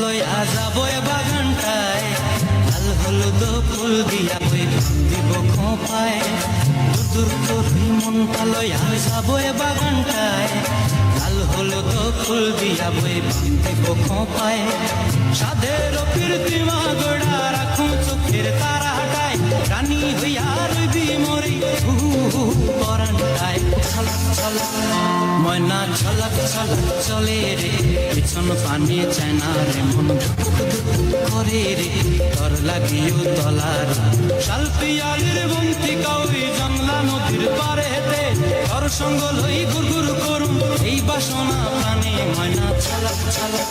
লইয়া যাবো এ বাগানটায়, লাল হলুদ ফুল দিয়া বই দিব খোঁপায়। দূর করি মনটা লইয়া যাবো এ বাগানটায়, লাল হলুদ ফুল দিয়া বই দিব খোঁপায়। সাধের কীর্তিমা গোড়া রাখুন চোখের তারা হাটায়, রানী হইয়া রইবি মরি পরানটায়। ছলক ছলক ময়না ছলক ছলক চলে রে, পিছন পানি চায় না রে, মন করে রে তর লাগিও তলার। শাল পিয়ালির বন্তি কাউরি জংলা নদীর পারে হেতে, তর সঙ্গ লই ঘুর ঘুর করুম এই বাসনা প্রাণে। ময়না ছলক ছলক